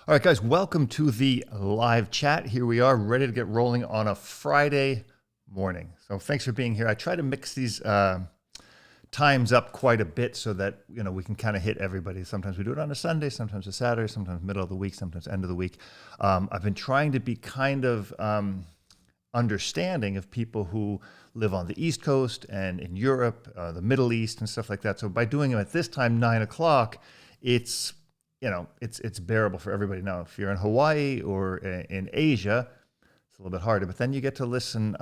All right, guys, welcome to the live chat. Here we are, ready to get rolling on a Friday morning. So thanks for being here. I try to mix these times up quite a bit so that we can kind of hit everybody. Sometimes we do it on a Sunday, sometimes a Saturday, sometimes middle of the week, sometimes end of the week. I've been trying to be kind of understanding of people who live on the East Coast and in Europe, the Middle East, and stuff like that. So by doing them at this time, 9 o'clock, it's bearable for everybody. Now, if you're in Hawaii or in Asia, it's a little bit harder, but then you get to listen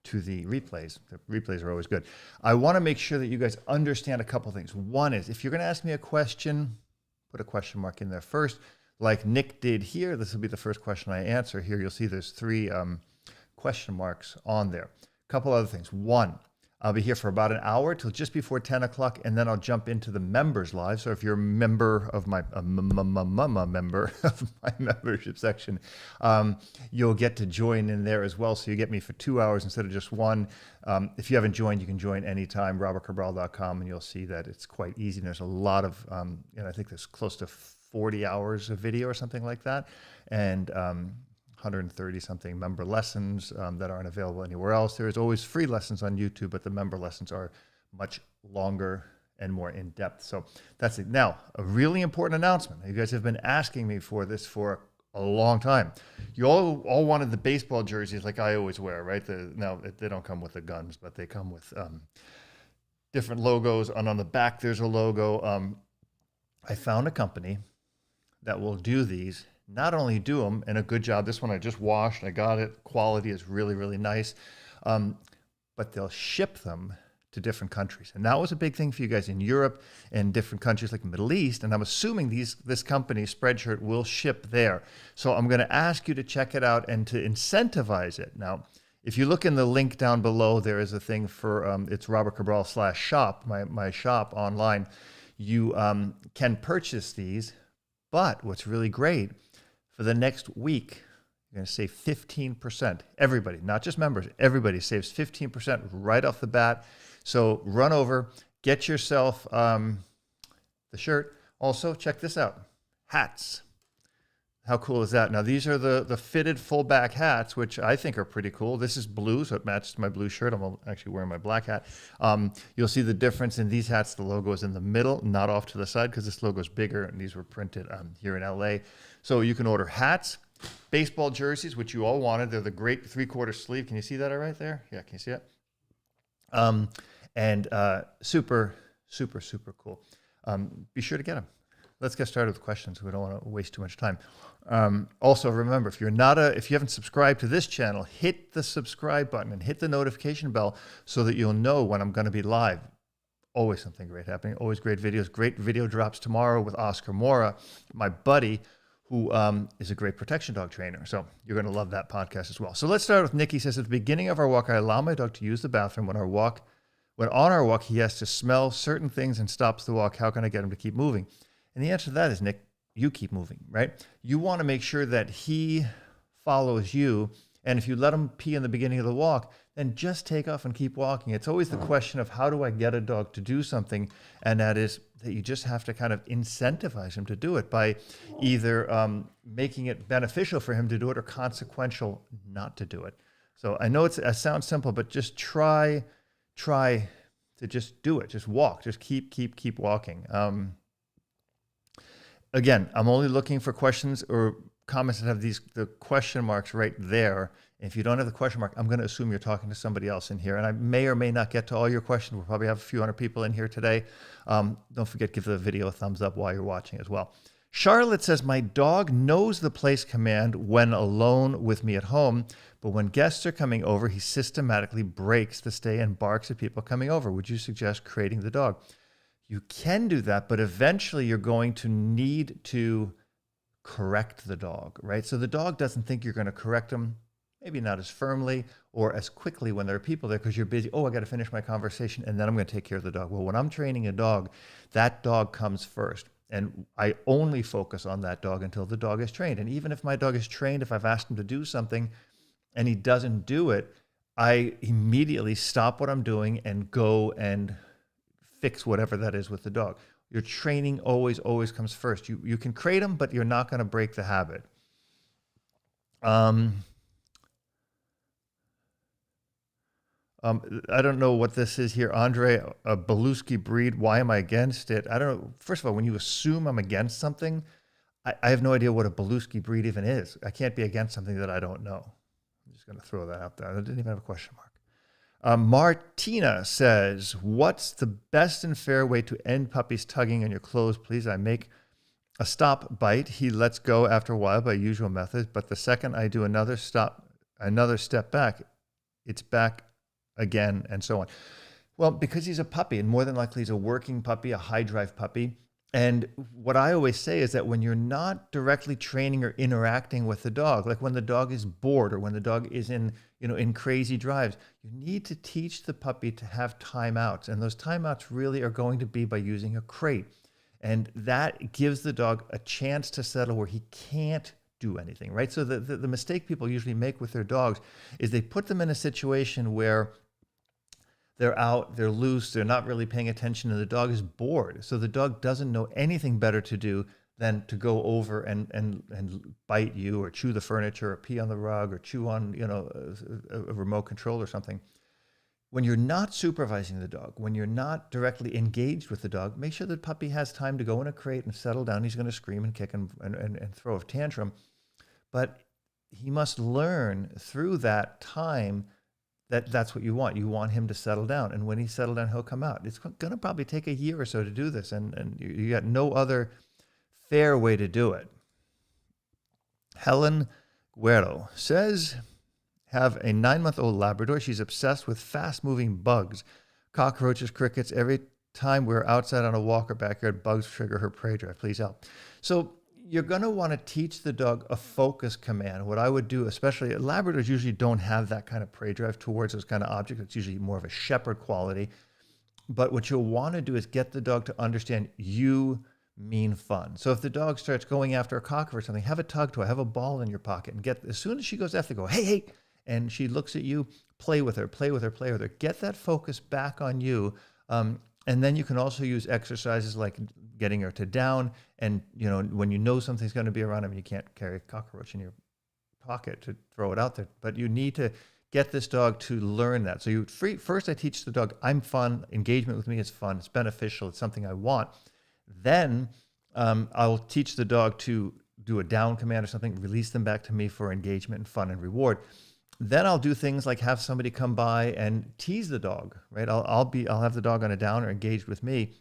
to the replays. The replays are always good. I want to make sure that you guys understand a couple things. One is, if you're going to ask me a question, put a question mark in there first, like Nick did here. This will be the first question I answer. Here you'll see there's 3 question marks on there. A couple other things. One, I'll be here for about an hour till just before 10 o'clock, and then I'll jump into the members live. So if you're a member of my member of my membership section, you'll get to join in there as well. So you get me for 2 hours instead of just 1. If you haven't joined, you can join anytime, robertcabral.com, and you'll see that it's quite easy. And there's a lot of, I think there's close to 40 hours of video or something like that. And 130 something member lessons that aren't available anywhere else. There's always free lessons on YouTube, but the member lessons are much longer and more in depth. So that's it. Now, a really important announcement. You guys have been asking me for this for a long time. You all wanted the baseball jerseys like I always wear, right? Now, they don't come with the guns, but they come with different logos. And on the back, there's a logo. I found a company that will do these. Not only do them, and a good job. This one I just washed. I got it. Quality is really, really nice. But they'll ship them to different countries. And that was a big thing for you guys in Europe and different countries like the Middle East. And I'm assuming this company, Spreadshirt, will ship there. So I'm going to ask you to check it out and to incentivize it. Now, if you look in the link down below, there is a thing for, it's Robert Cabral /shop, my shop online. You can purchase these. But what's really great, for the next week, you're going to save 15%. Everybody, not just members, everybody saves 15% right off the bat. So run over, get yourself the shirt. Also, check this out, hats. How cool is that? Now, these are the fitted full back hats, which I think are pretty cool. This is blue, so it matches my blue shirt. I'm actually wearing my black hat. You'll see the difference in these hats. The logo is in the middle, not off to the side, because this logo is bigger, and these were printed here in LA. So you can order hats, baseball jerseys, which you all wanted. They're the great 3/4 sleeve. Can you see that right there? Yeah, can you see it? And super, super, super cool. Be sure to get them. Let's get started with questions. We don't want to waste too much time. Also, remember, if you haven't subscribed to this channel, hit the subscribe button and hit the notification bell so that you'll know when I'm going to be live. Always something great happening. Always great videos. Great video drops tomorrow with Oscar Mora, my buddy, who is a great protection dog trainer. So you're going to love that podcast as well. So let's start with Nick. He says, at the beginning of our walk, I allow my dog to use the bathroom. When on our walk, he has to smell certain things and stops the walk. How can I get him to keep moving? And the answer to that is, Nick, you keep moving, right? You want to make sure that he follows you. And if you let him pee in the beginning of the walk, then just take off and keep walking. It's always the question of, how do I get a dog to do something? And that is that you just have to kind of incentivize him to do it by either making it beneficial for him to do it or consequential not to do it. So I know it sounds simple, but just try to just do it. Just walk. Just keep walking. Again, I'm only looking for questions or comments that have the question marks right there. If you don't have the question mark, I'm going to assume you're talking to somebody else in here. And I may or may not get to all your questions. We'll probably have a few hundred people in here today. Don't forget, give the video a thumbs up while you're watching as well. Charlotte says, my dog knows the place command when alone with me at home, but when guests are coming over, he systematically breaks the stay and barks at people coming over. Would you suggest creating the dog? You can do that, but eventually you're going to need to correct the dog, right? So the dog doesn't think you're going to correct him, maybe not as firmly or as quickly when there are people there because you're busy. Oh, I got to finish my conversation and then I'm going to take care of the dog. Well, when I'm training a dog, that dog comes first. And I only focus on that dog until the dog is trained. And even if my dog is trained, if I've asked him to do something and he doesn't do it, I immediately stop what I'm doing and go and fix whatever that is with the dog. Your training always comes first. You can crate them, but you're not going to break the habit. I don't know what this is here. Andre, a Beluski breed. Why am I against it? I don't know. First of all, when you assume I'm against something, I have no idea what a Beluski breed even is. I can't be against something that I don't know. I'm just going to throw that out there. I didn't even have a question mark. Martina says, what's the best and fair way to end puppies tugging on your clothes, please? I make a stop bite. He lets go after a while by usual methods, but the second I do another step back, it's back again, and so on. Well, because he's a puppy, and more than likely he's a working puppy, a high drive puppy. And what I always say is that when you're not directly training or interacting with the dog, like when the dog is bored or when the dog is in crazy drives, you need to teach the puppy to have timeouts. And those timeouts really are going to be by using a crate. And that gives the dog a chance to settle where he can't do anything, right? So the mistake people usually make with their dogs is they put them in a situation where they're out, they're loose, they're not really paying attention, and the dog is bored. So the dog doesn't know anything better to do than to go over and bite you or chew the furniture or pee on the rug or chew on a remote control or something. When you're not supervising the dog, when you're not directly engaged with the dog, make sure the puppy has time to go in a crate and settle down. He's going to scream and kick and throw a tantrum. But he must learn through that time that's what you want. You want him to settle down. And when he's settled down, he'll come out. It's going to probably take a year or so to do this. And you got no other fair way to do it. Helen Guerrero says, have a 9-month-old Labrador. She's obsessed with fast-moving bugs, cockroaches, crickets. Every time we're outside on a walk or backyard, bugs trigger her prey drive. Please help. So you're going to want to teach the dog a focus command. What I would do, especially Labradors usually don't have that kind of prey drive towards those kind of objects. It's usually more of a shepherd quality. But what you'll want to do is get the dog to understand you mean fun. So if the dog starts going after a cockroach or something, have a tug toy, have a ball in your pocket, and as soon as she goes after, go, hey, hey, and she looks at you, play with her. Get that focus back on you. And then you can also use exercises like getting her to down. And, when you know something's going to be around him, you can't carry a cockroach in your pocket to throw it out there. But you need to get this dog to learn that. So first I teach the dog, I'm fun. Engagement with me is fun. It's beneficial. It's something I want. Then I'll teach the dog to do a down command or something, release them back to me for engagement and fun and reward. Then I'll do things like have somebody come by and tease the dog, right? I'll have the dog on a down or engaged with me,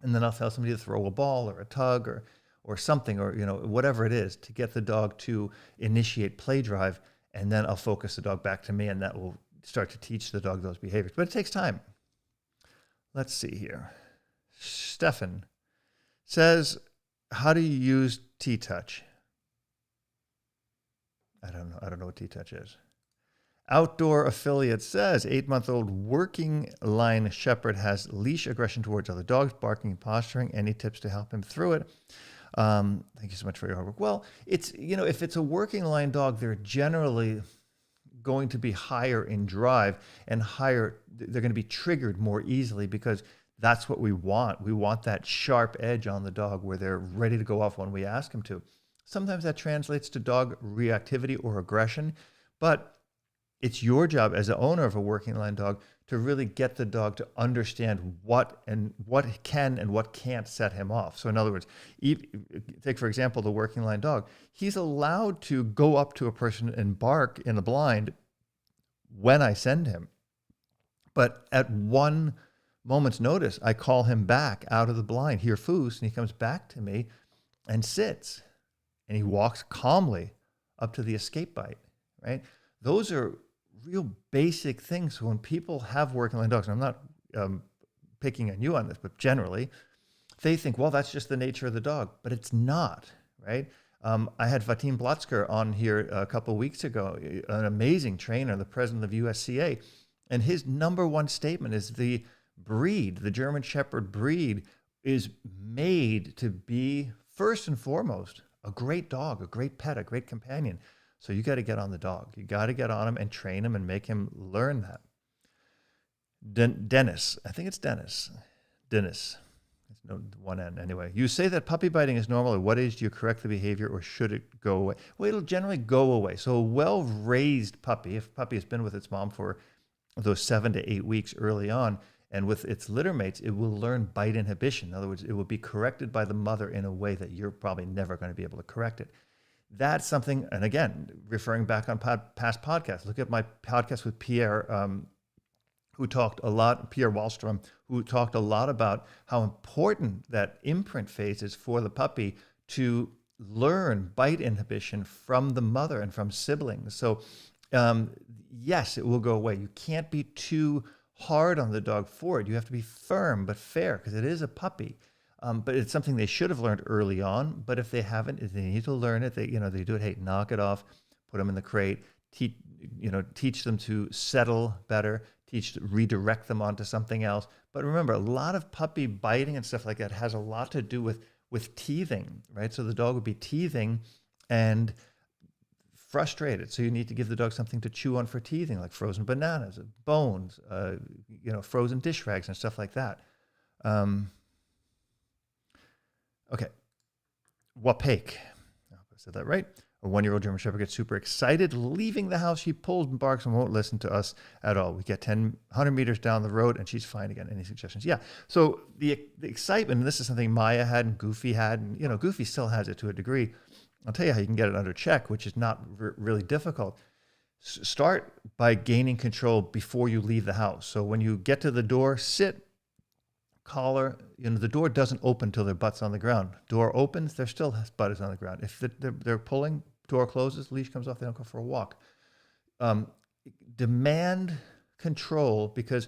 and then I'll tell somebody to throw a ball or a tug or something, or whatever it is, to get the dog to initiate play drive, and then I'll focus the dog back to me, and that will start to teach the dog those behaviors. But it takes time. Let's see here. Stefan says, how do you use T-Touch? I don't know what T-Touch is. Outdoor Affiliate says 8-month-old working line shepherd has leash aggression towards other dogs, barking and posturing. Any tips to help him through it? Thank you so much for your hard work. Well, it's, if it's a working line dog, they're generally going to be higher in drive and they're going to be triggered more easily because that's what we want. We want that sharp edge on the dog where they're ready to go off when we ask them to. Sometimes that translates to dog reactivity or aggression, but it's your job as the owner of a working line dog to really get the dog to understand what can and what can't set him off. So in other words, take for example, the working line dog. He's allowed to go up to a person and bark in the blind when I send him. But at one moment's notice, I call him back out of the blind, here foos, and he comes back to me and sits. And he walks calmly up to the escape bite, right? Those are real basic things. So when people have working line dogs, and I'm not picking on you on this, but generally, they think, well, that's just the nature of the dog. But it's not, right? I had Vadim Blotzker on here a couple of weeks ago, an amazing trainer, the president of USCA. And his number one statement is the German Shepherd breed is made to be, first and foremost, a great dog, a great pet, a great companion. So you got to get on the dog. You got to get on him and train him and make him learn that. Dennis, I think it's Dennis. Dennis. no, one N anyway. You say that puppy biting is normal. At what age do you correct the behavior, or should it go away? Well, it'll generally go away. So a well-raised puppy, if a puppy has been with its mom for those 7 to 8 weeks early on, and with its litter mates, it will learn bite inhibition. In other words, it will be corrected by the mother in a way that you're probably never going to be able to correct it. That's something, and again, referring back on past podcasts, look at my podcast with Pierre, who talked a lot, Pierre Wallstrom, who talked a lot about how important that imprint phase is for the puppy to learn bite inhibition from the mother and from siblings. So yes, it will go away. You can't be too hard on the dog for it. You have to be firm but fair, because it is a puppy. But it's something they should have learned early on. But if they haven't, if they need to learn it, they do it. Hey, knock it off, put them in the crate, teach them to settle better, redirect them onto something else. But remember, a lot of puppy biting and stuff like that has a lot to do with teething, right? So the dog would be teething and frustrated. So you need to give the dog something to chew on for teething, like frozen bananas, bones, frozen dish rags and stuff like that. Okay. Wapake. I hope I said that right. A 1-year-old German Shepherd gets super excited. Leaving the house, she pulls and barks and won't listen to us at all. We get 100 meters down the road and she's fine again. Any suggestions? Yeah. So the excitement, and this is something Maya had and Goofy had, and Goofy still has it to a degree. I'll tell you how you can get it under check, which is not really difficult. Start by gaining control before you leave the house. So when you get to the door, sit, collar. The door doesn't open till their butt's on the ground. Door opens, their still butt is on the ground. If they're pulling, door closes, leash comes off, they don't go for a walk. Demand control, because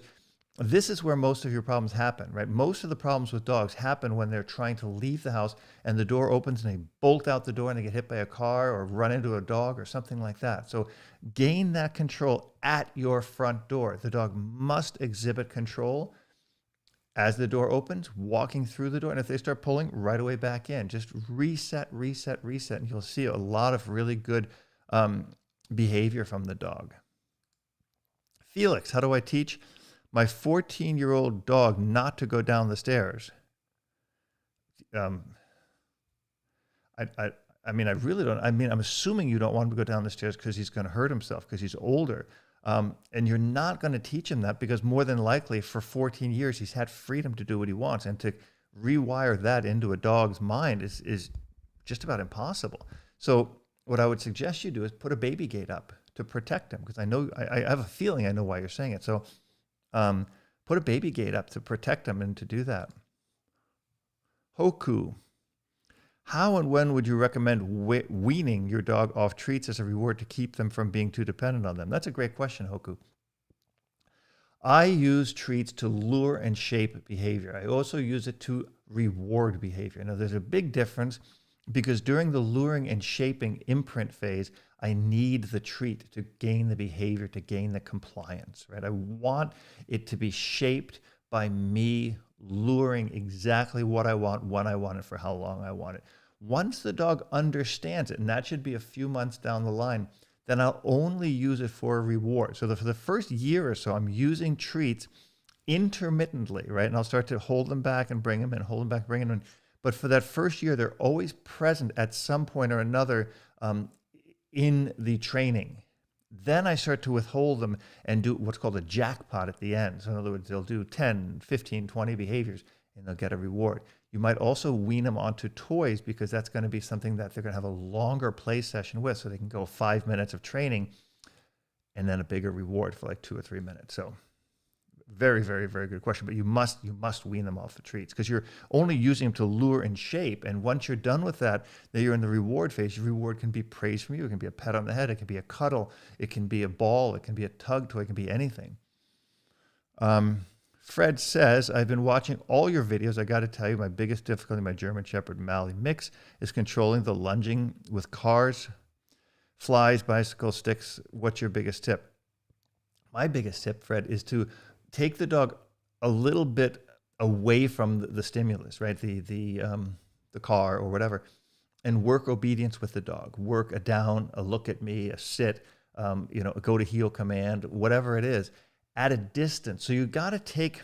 this is where most of your problems happen, right? Most of the problems with dogs happen when they're trying to leave the house and the door opens and they bolt out the door and they get hit by a car or run into a dog or something like that. So gain that control at your front door. The dog must exhibit control as the door opens, walking through the door. And if they start pulling, right away back in. Just reset. And you'll see a lot of really good behavior from the dog. Felix, how do I teach my 14-year-old dog not to go down the stairs? I really don't. I'm assuming you don't want him to go down the stairs because he's going to hurt himself because he's older. And you're not going to teach him that, because more than likely for 14 years, he's had freedom to do what he wants. And to rewire that into a dog's mind is just about impossible. So what I would suggest you do is put a baby gate up to protect him, because I have a feeling I know why you're saying it. So put a baby gate up to protect him and to do that. Hoku. How and when would you recommend weaning your dog off treats as a reward to keep them from being too dependent on them? That's a great question, Hoku. I use treats to lure and shape behavior. I also use it to reward behavior. Now, there's a big difference, because during the luring and shaping imprint phase, I need the treat to gain the behavior, to gain the compliance, right? I want it to be shaped by me luring exactly what I want, when I want it, for how long I want it. Once the dog understands it, and that should be a few months down the line, then I'll only use it for a reward. So for the first year or so, I'm using treats intermittently, right? And I'll start to hold them back and bring them in, hold them back, bring them in. But for that first year, they're always present at some point or another in the training. Then I start to withhold them and do what's called a jackpot at the end. So in other words, they'll do 10, 15, 20 behaviors and they'll get a reward. You might also wean them onto toys, because that's going to be something that they're going to have a longer play session with, so they can go 5 minutes of training and then a bigger reward for like 2 or 3 minutes. So very, very, very good question. But you must wean them off the treats, because you're only using them to lure and shape. And once you're done with that, then you're in the reward phase. Your reward can be praise from you. It can be a pat on the head. It can be a cuddle. It can be a ball. It can be a tug toy. It can be anything. Fred says, I've been watching all your videos. I got to tell you, my biggest difficulty in my German Shepherd Mally mix is controlling the lunging with cars, flies, bicycles, sticks. What's your biggest tip? My biggest tip, Fred, is to take the dog a little bit away from the stimulus, right? The car or whatever, and work obedience with the dog. Work a down, a look at me, a sit, a go to heel command, whatever it is, at a distance. So you got to take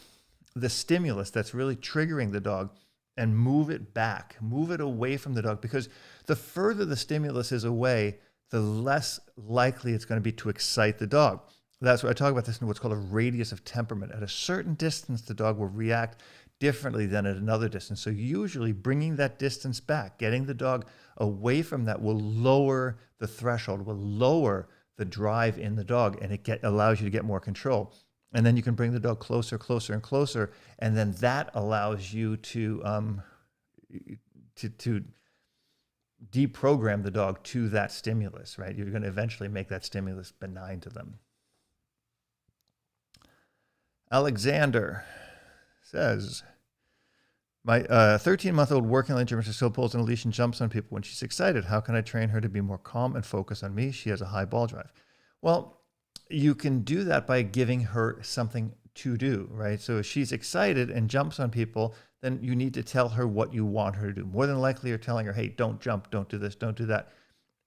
the stimulus that's really triggering the dog and move it back, move it away from the dog, because the further the stimulus is away, the less likely it's going to be to excite the dog. That's what I talk about this in what's called a radius of temperament. At a certain distance, the dog will react differently than at another distance. So usually bringing that distance back, getting the dog away from that will lower the threshold, will lower the drive in the dog, and it allows you to get more control. And then you can bring the dog closer, closer, and closer, and then that allows you to deprogram the dog to that stimulus, right? You're going to eventually make that stimulus benign to them. Alexander says, my 13-month-old working line German still pulls on a leash and jumps on people when she's excited. How can I train her to be more calm and focus on me? She has a high ball drive. Well, you can do that by giving her something to do, right? So if she's excited and jumps on people, then you need to tell her what you want her to do. More than likely, you're telling her, hey, don't jump, don't do this, don't do that.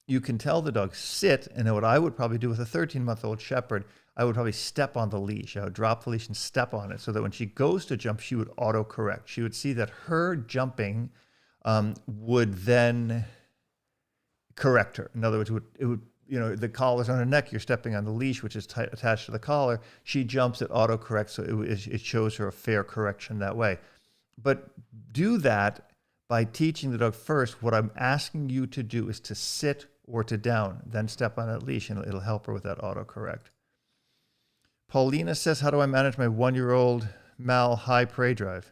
You can tell the dog, sit, and what I would probably do with a 13-month-old shepherd, I would probably step on the leash. I would drop the leash and step on it so that when she goes to jump, she would auto-correct. She would see that her jumping would then correct her. In other words, it would the collar's on her neck, you're stepping on the leash, which is attached to the collar. She jumps, it auto-corrects, so it shows her a fair correction that way. But do that by teaching the dog first, what I'm asking you to do is to sit or to down, then step on that leash, and it'll help her with that autocorrect. Paulina says, how do I manage my 1-year-old Mal high prey drive?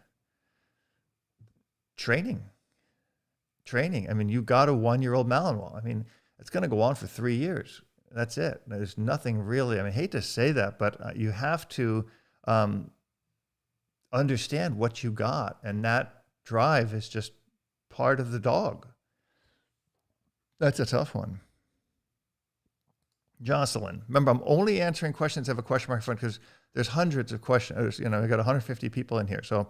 Training. I mean, you got a 1-year-old Malinois. I mean, it's going to go on for 3 years. That's it. There's nothing really, I hate to say that, but you have to understand what you got. And that drive is just part of the dog. That's a tough one. Jocelyn, remember, I'm only answering questions that have a question mark in front because there's hundreds of questions. I got 150 people in here. So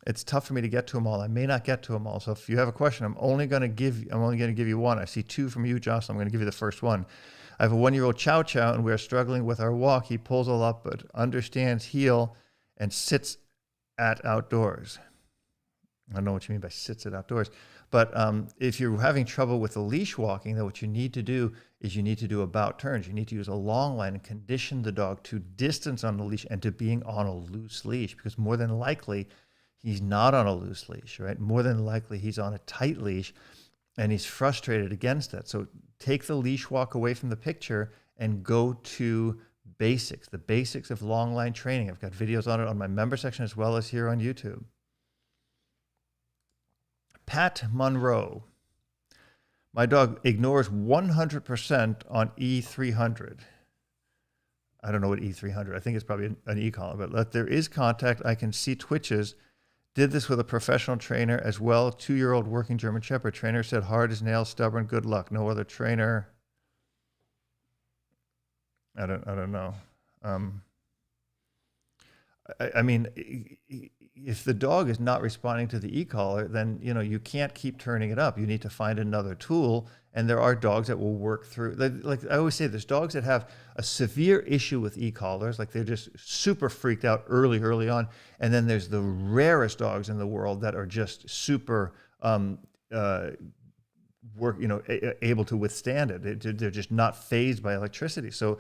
it's tough for me to get to them all. I may not get to them all. So if you have a question, I'm only going to give you one. I see 2 from you, Jocelyn. I'm going to give you the first one. I have a 1-year-old Chow Chow, and we are struggling with our walk. He pulls all up, but understands heel and sits at outdoors. I don't know what you mean by sits at outdoors. But if you're having trouble with the leash walking, then what you need to do is you need to do about turns. You need to use a long line and condition the dog to distance on the leash and to being on a loose leash, because more than likely, he's not on a loose leash, right? More than likely, he's on a tight leash, and he's frustrated against that. So take the leash walk away from the picture and go to basics, the basics of long line training. I've got videos on it on my member section as well as here on YouTube. Pat Monroe. My dog ignores 100% on E300. I don't know what E300. I think it's probably an E-collar, but there is contact. I can see twitches. Did this with a professional trainer as well. 2-year-old working German Shepherd. Trainer said hard as nails, stubborn, good luck. No other trainer. I don't know. I mean, if the dog is not responding to the e-collar, then you can't keep turning it up. You need to find another tool. And there are dogs that will work through. Like I always say, there's dogs that have a severe issue with e-collars, like they're just super freaked out early on. And then there's the rarest dogs in the world that are just super able to withstand it. They're just not fazed by electricity. So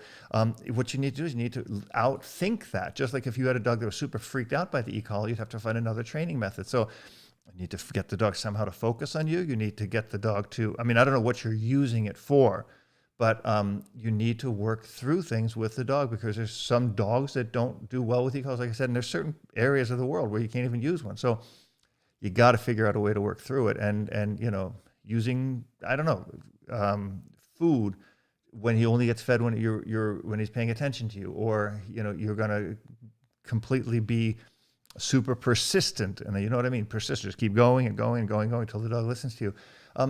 what you need to do is you need to outthink that. Just like if you had a dog that was super freaked out by the e-collar, you'd have to find another training method. So you need to get the dog somehow to focus on you. You need to get the dog to, I don't know what you're using it for, but you need to work through things with the dog, because there's some dogs that don't do well with e-collars, like I said, and there's certain areas of the world where you can't even use one. So you got to figure out a way to work through it. And using, food when he only gets fed when when he's paying attention to you, or you're going to completely be super persistent, and you know what I mean, persistent, just keep going until the dog listens to you.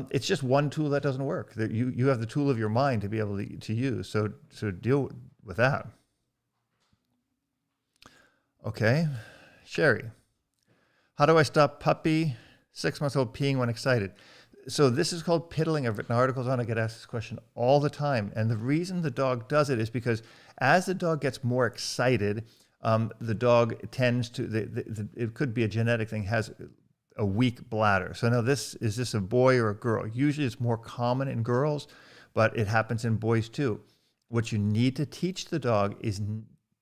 It's just one tool that doesn't work. That you have the tool of your mind to be able to use. So deal with that. Okay, Sherry, how do I stop puppy 6-month-old peeing when excited? So this is called piddling. I've written articles on it. I get asked this question all the time. And the reason the dog does it is because as the dog gets more excited, the dog tends to, it could be a genetic thing, has a weak bladder. So now is this a boy or a girl? Usually it's more common in girls, but it happens in boys too. What you need to teach the dog is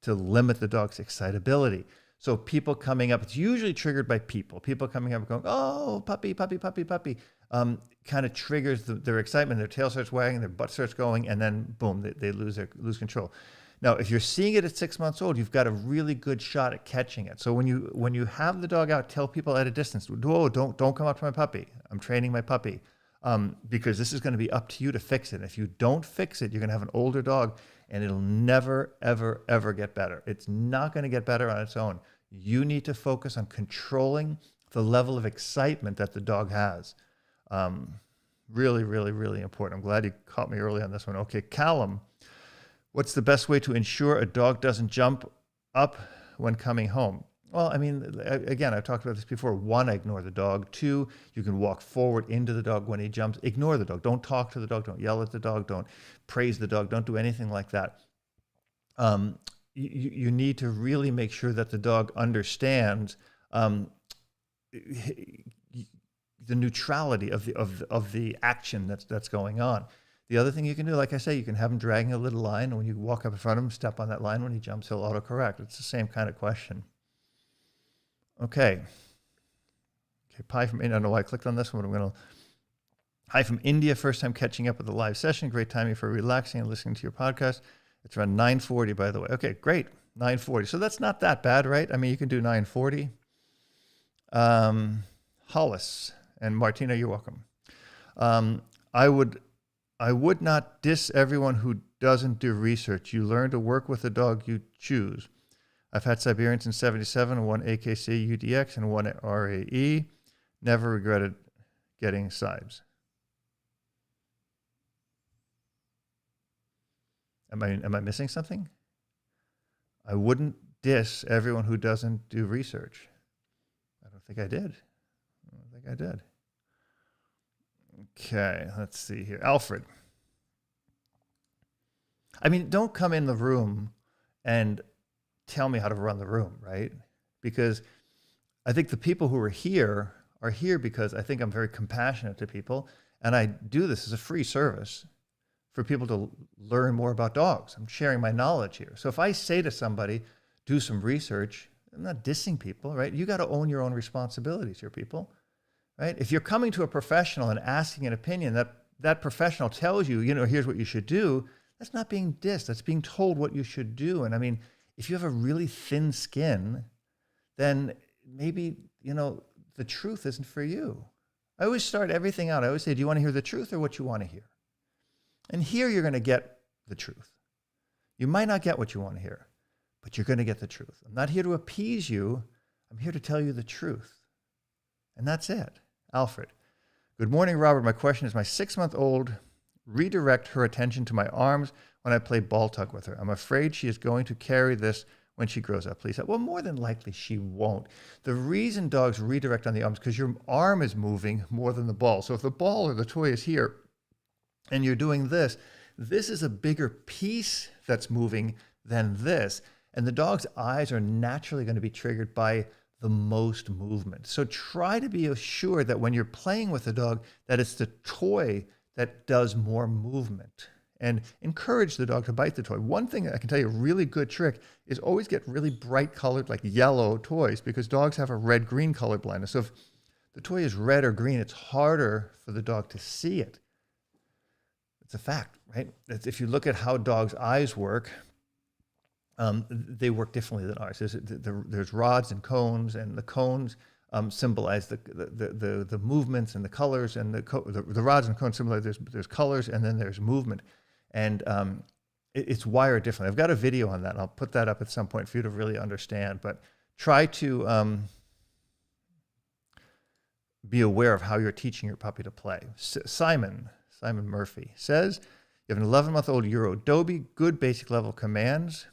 to limit the dog's excitability. So people coming up, it's usually triggered by people coming up going, oh, puppy, puppy, puppy, puppy, kind of triggers their excitement. Their tail starts wagging, their butt starts going, and then boom, they lose control. Now, if you're seeing it at 6 months old, you've got a really good shot at catching it. So when you have the dog out, tell people at a distance, whoa, don't come up to my puppy. I'm training my puppy, because this is going to be up to you to fix it. If you don't fix it, you're going to have an older dog, and it'll never, ever, ever get better. It's not going to get better on its own. You need to focus on controlling the level of excitement that the dog has. Really, really, really important. I'm glad you caught me early on this one. Okay, Callum. What's the best way to ensure a dog doesn't jump up when coming home? Well, I mean, again, I've talked about this before. 1, ignore the dog. 2, you can walk forward into the dog when he jumps. Ignore the dog. Don't talk to the dog. Don't yell at the dog. Don't praise the dog. Don't do anything like that. You need to really make sure that the dog understands the neutrality of the action that's going on. The other thing you can do, like I say, you can have him dragging a little line, and when you walk up in front of him, step on that line. When he jumps, he'll autocorrect. It's the same kind of question. Okay, Pi from India. I don't know why I clicked on this one, but Hi from India. First time catching up with the live session. Great timing for relaxing and listening to your podcast. It's around 9:40, by the way. Okay, great. 9:40. So that's not that bad, right? I mean, you can do 9:40. Hollis and Martina, you're welcome. I would not diss everyone who doesn't do research. You learn to work with the dog you choose. I've had Siberians in 77, 1 AKC UDX, and 1 RAE. Never regretted getting Sibes. Am I missing something? I wouldn't diss everyone who doesn't do research. I don't think I did. Okay, let's see here. Alfred. I mean, don't come in the room and tell me how to run the room, right? Because I think the people who are here because I think I'm very compassionate to people, and I do this as a free service for people to learn more about dogs. I'm sharing my knowledge here. So if I say to somebody, do some research, I'm not dissing people, right? You got to own your own responsibilities here, people. Right? If you're coming to a professional and asking an opinion, that professional tells you, here's what you should do, that's not being dissed. That's being told what you should do. And I mean, if you have a really thin skin, then maybe, the truth isn't for you. I always start everything out. I always say, do you want to hear the truth or what you want to hear? And here you're going to get the truth. You might not get what you want to hear, but you're going to get the truth. I'm not here to appease you. I'm here to tell you the truth. And that's it. Alfred. Good morning, Robert. My question is, my 6-month-old redirect her attention to my arms when I play ball tug with her. I'm afraid she is going to carry this when she grows up. Please help. Well, more than likely she won't. The reason dogs redirect on the arms is because your arm is moving more than the ball. So if the ball or the toy is here and you're doing this is a bigger piece that's moving than this. And the dog's eyes are naturally going to be triggered by the most movement. So try to be assured that when you're playing with the dog, that it's the toy that does more movement, and encourage the dog to bite the toy. One thing I can tell you, a really good trick, is always get really bright colored, like yellow toys, because dogs have a red-green color blindness. So if the toy is red or green, it's harder for the dog to see it. It's a fact, right? If you look at how dogs' eyes work, they work differently than ours. There's rods and cones, and the cones symbolize the movements and the colors, and the rods and cones symbolize there's colors, and then there's movement, and it's wired differently. I've got a video on that, and I'll put that up at some point for you to really understand. But try to be aware of how you're teaching your puppy to play. Simon Murphy says, you have an 11-month-old Euro Dobie, good basic level commands,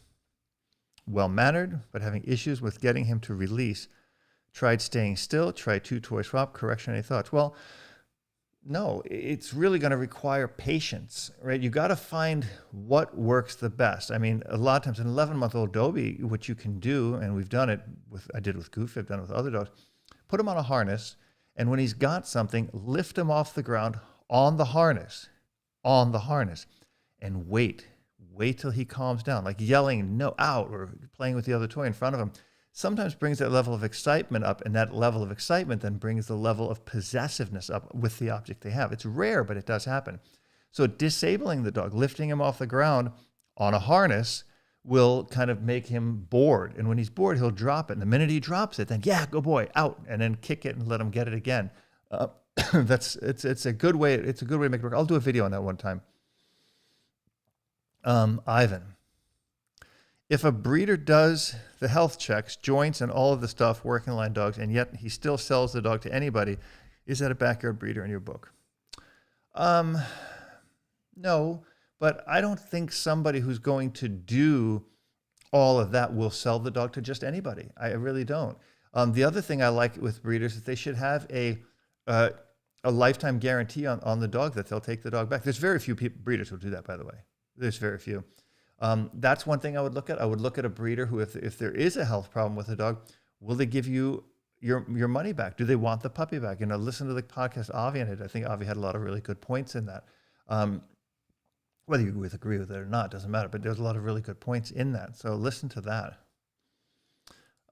well-mannered, but having issues with getting him to release. Tried staying still, tried 2 toy swap, correction, any thoughts? Well, no, it's really going to require patience, right? You got to find what works the best. I mean, a lot of times an 11-month-old Dobie, what you can do, and we've done it I did with Goofy, I've done it with other dogs, put him on a harness, And when he's got something, lift him off the ground on the harness, and wait. Wait till he calms down, like yelling no out or playing with the other toy in front of him. Sometimes brings that level of excitement up, and that level of excitement then brings the level of possessiveness up with the object they have. It's rare, but it does happen. So disabling the dog, lifting him off the ground on a harness will kind of make him bored. And when he's bored, he'll drop it. And the minute he drops it, then yeah, go boy, out, and then kick it and let him get it again. It's a good way. It's a good way to make it work. I'll do a video on that one time. Ivan, if a breeder does the health checks, joints, and all of the stuff, working line dogs, and yet he still sells the dog to anybody, is that a backyard breeder in your book? No, but I don't think somebody who's going to do all of that will sell the dog to just anybody. I really don't. The other thing I like with breeders is they should have a lifetime guarantee on the dog that they'll take the dog back. There's very few breeders who do that, by the way. There's very few. That's one thing I would look at. I would look at a breeder who, if there is a health problem with the dog, will they give you your money back? Do they want the puppy back? Listen to the podcast Avi had. I think Avi had a lot of really good points in that. Whether you agree with it or not, doesn't matter, but there's a lot of really good points in that. So listen to that.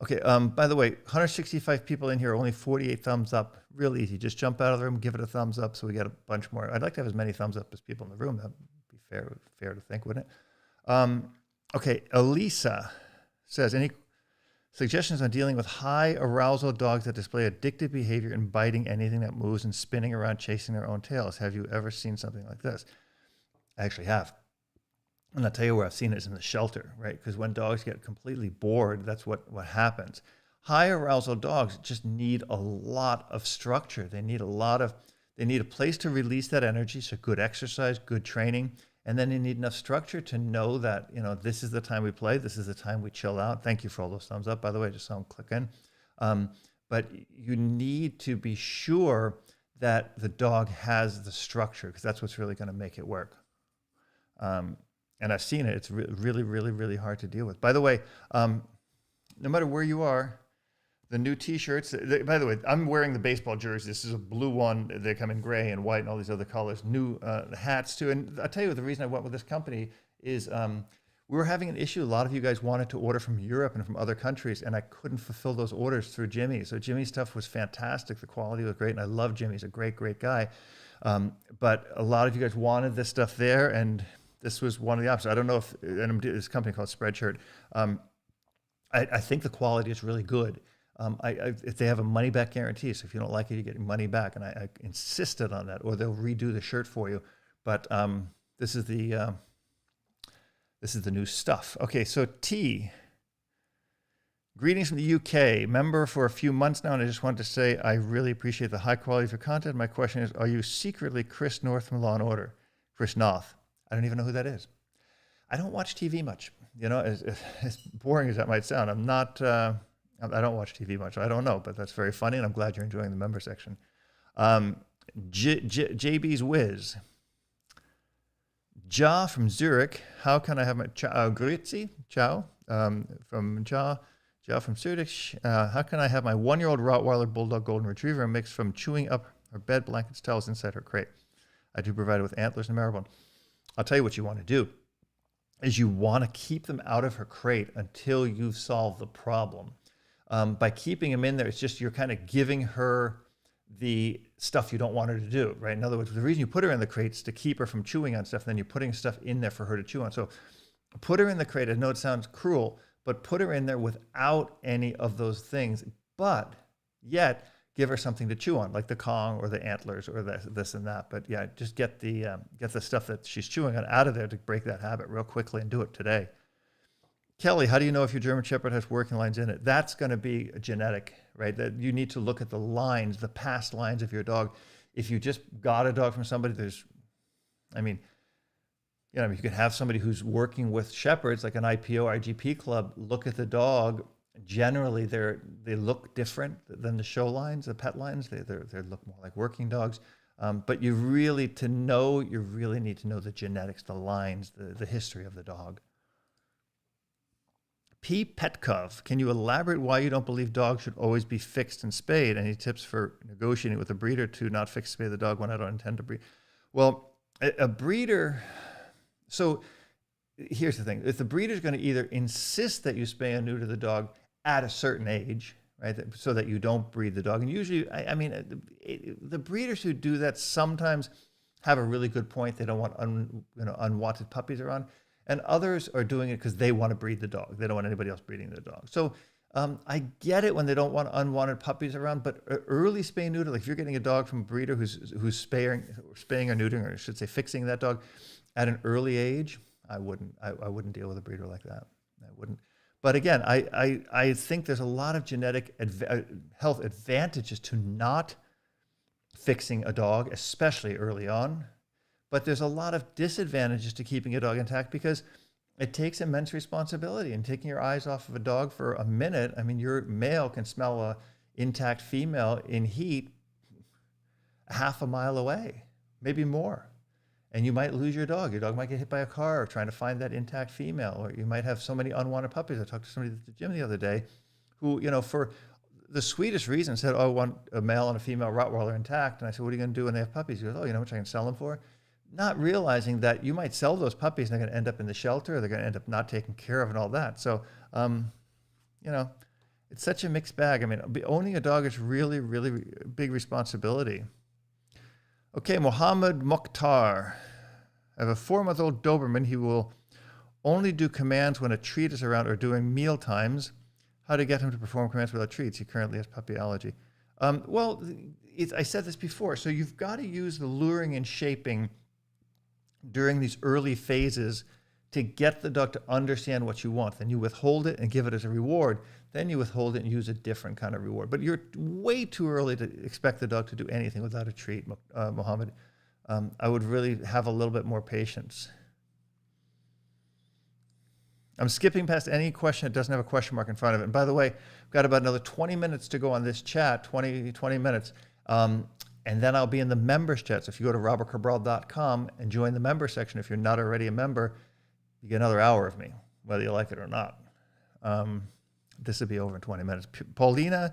Okay, by the way, 165 people in here, only 48 thumbs up. Real easy. Just jump out of the room, give it a thumbs up so we get a bunch more. I'd like to have as many thumbs up as people in the room. That'd be fair to think, wouldn't it? Okay, Elisa says, any suggestions on dealing with high arousal dogs that display addictive behavior and biting anything that moves and spinning around chasing their own tails? Have you ever seen something like this? I actually have. And I'll tell you where I've seen it is in the shelter, right? Because when dogs get completely bored, that's what happens. High arousal dogs just need a lot of structure. They need a place to release that energy. So good exercise, good training. And then you need enough structure to know that, this is the time we play. This is the time we chill out. Thank you for all those thumbs up, by the way, just so I'm clicking. But you need to be sure that the dog has the structure, because that's what's really going to make it work. And I've seen it. It's really, really, really hard to deal with. By the way, no matter where you are, the new T-shirts, by the way, I'm wearing the baseball jersey. This is a blue one. They come in gray and white and all these other colors. New hats too. And I'll tell you the reason I went with this company is we were having an issue. A lot of you guys wanted to order from Europe and from other countries, and I couldn't fulfill those orders through Jimmy. So Jimmy's stuff was fantastic. The quality was great, and I love Jimmy. He's a great, great guy. But a lot of you guys wanted this stuff there, and this was one of the options. I don't know if, and this company called Spreadshirt, I think the quality is really good. If they have a money back guarantee, so if you don't like it, you get your money back, and I insisted on that, or they'll redo the shirt for you. But this is the new stuff. Okay, so T. Greetings from the UK. Member for a few months now, and I just wanted to say I really appreciate the high quality of your content. My question is, are you secretly Chris North from Law & Order? Chris North. I don't even know who that is. I don't watch TV much. As boring as that might sound, I'm not. I don't watch TV much. I don't know, but that's very funny, and I'm glad you're enjoying the member section. JB's Wiz. Ja from Zurich. How can I have my Grüezi? Ciao. From Ja from Zurich. How can I have my 1-year-old Rottweiler Bulldog Golden Retriever mixed from chewing up her bed, blankets, towels inside her crate? I do provide it with antlers and marrow bone. I'll tell you what you want to do is you want to keep them out of her crate until you've solved the problem. By keeping them in there, it's just you're kind of giving her the stuff you don't want her to do, right? In other words, the reason you put her in the crate is to keep her from chewing on stuff, and then you're putting stuff in there for her to chew on. So put her in the crate. I know it sounds cruel, but put her in there without any of those things, but yet give her something to chew on, like the Kong or the antlers or this and that. But yeah, just get the stuff that she's chewing on out of there to break that habit real quickly, and do it today. Kelly, how do you know if your German Shepherd has working lines in it? That's going to be genetic, right? That you need to look at the lines, the past lines of your dog. If you just got a dog from somebody, you can have somebody who's working with shepherds, like an IPO, IGP club, look at the dog. Generally, they look different than the show lines, the pet lines. They look more like working dogs. But you really need to know the genetics, the lines, the history of the dog. P. Petkov, can you elaborate why you don't believe dogs should always be fixed and spayed? Any tips for negotiating with a breeder to not fix and spay the dog when I don't intend to breed? Well, a breeder, so here's the thing. If the breeder's going to either insist that you spay and neuter the dog at a certain age, right, so that you don't breed the dog, and usually, I mean, the breeders who do that sometimes have a really good point. They don't want unwanted puppies around. And others are doing it because they want to breed the dog. They don't want anybody else breeding the dog. So I get it when they don't want unwanted puppies around, but early spay and neuter, like if you're getting a dog from a breeder who's spaying or neutering, or I should say fixing that dog at an early age, I wouldn't deal with a breeder like that. I wouldn't. But again, I think there's a lot of genetic health advantages to not fixing a dog, especially early on. But there's a lot of disadvantages to keeping a dog intact because it takes immense responsibility. And taking your eyes off of a dog for a minute, I mean, your male can smell a intact female in heat half a mile away, maybe more. And you might lose your dog. Your dog might get hit by a car trying to find that intact female, or you might have so many unwanted puppies. I talked to somebody at the gym the other day who, for the sweetest reason said, oh, I want a male and a female Rottweiler intact. And I said, what are you going to do when they have puppies? He goes, oh, you know how much I can sell them for? Not realizing that you might sell those puppies and they're going to end up in the shelter, or they're going to end up not taken care of and all that. So, it's such a mixed bag. I mean, owning a dog is really, really big responsibility. Okay, Mohammed Mokhtar. I have a 4-month-old Doberman. He will only do commands when a treat is around or during meal times. How to get him to perform commands without treats? He currently has puppy allergy. I said this before. So you've got to use the luring and shaping during these early phases to get the dog to understand what you want. Then you withhold it and give it as a reward. Then you withhold it and use a different kind of reward. But you're way too early to expect the dog to do anything without a treat, Mohammed. I would really have a little bit more patience. I'm skipping past any question that doesn't have a question mark in front of it. And by the way, I've got about another 20 minutes to go on this chat, 20 minutes. And then I'll be in the members chat. So if you go to robertcabral.com and join the member section, if you're not already a member, you get another hour of me, whether you like it or not. This will be over in 20 minutes. Paulina,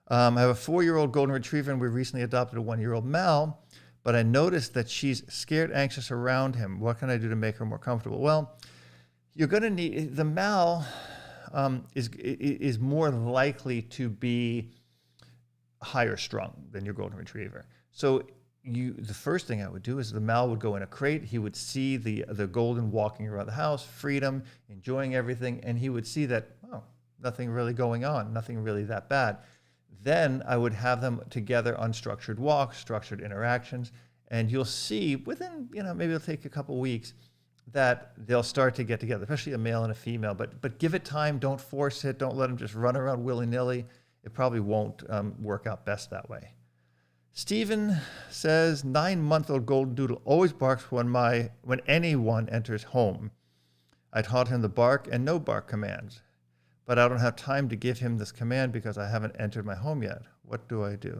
I have a 4-year-old golden retriever, and we recently adopted a 1-year-old Mal, but I noticed that she's scared, anxious around him. What can I do to make her more comfortable? Well, you're going to need, the Mal is more likely to be higher strung than your golden retriever. So the first thing I would do is the Mal would go in a crate. He would see the golden walking around the house, freedom, enjoying everything, and he would see that, oh, nothing really going on, nothing really that bad. Then I would have them together on structured walks, structured interactions, and you'll see within, maybe it'll take a couple weeks that they'll start to get together, especially a male and a female. But give it time. Don't force it. Don't let them just run around willy-nilly. It probably won't work out best that way. Stephen says, 9-month-old golden doodle always barks when anyone enters home. I taught him the bark and no bark commands, but I don't have time to give him this command because I haven't entered my home yet. What do I do?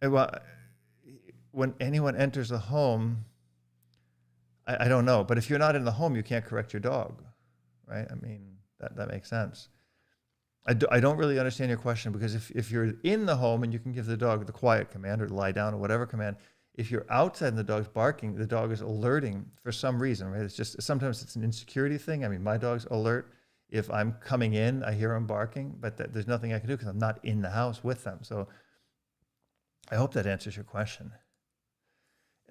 Well, when anyone enters the home, I don't know. But if you're not in the home, you can't correct your dog, right? I mean, that makes sense. I don't really understand your question, because if you're in the home and you can give the dog the quiet command or lie down or whatever command, if you're outside and the dog's barking, the dog is alerting for some reason, right? It's just, sometimes it's an insecurity thing. I mean, my dog's alert. If I'm coming in, I hear him barking, but there's nothing I can do because I'm not in the house with them. So I hope that answers your question.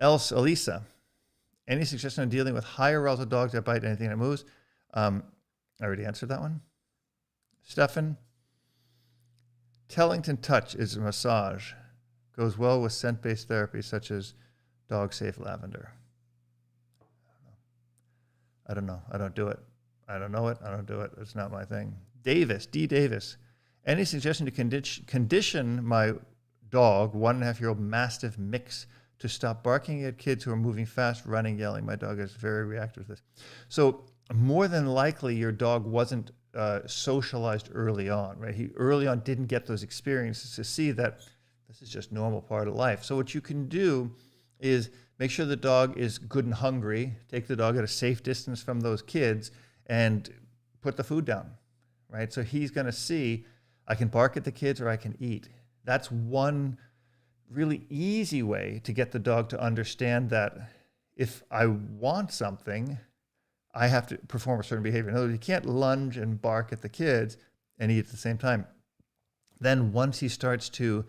Elisa, any suggestion on dealing with high arousal dogs that bite anything that moves? I already answered that one. Stefan, Tellington Touch is a massage. Goes well with scent-based therapy such as Dog Safe Lavender. I don't know. I don't do it. I don't know it. I don't do it. It's not my thing. Davis. Any suggestion to condition my dog, 1.5-year-old Mastiff mix, to stop barking at kids who are moving fast, running, yelling? My dog is very reactive to this. So more than likely your dog wasn't socialized early on, right? He early on didn't get those experiences to see that this is just normal part of life. So what you can do is make sure the dog is good and hungry, take the dog at a safe distance from those kids, and put the food down, right? So he's going to see, I can bark at the kids or I can eat. That's one really easy way to get the dog to understand that if I want something, I have to perform a certain behavior. In other words, you can't lunge and bark at the kids and eat at the same time. Then once he starts to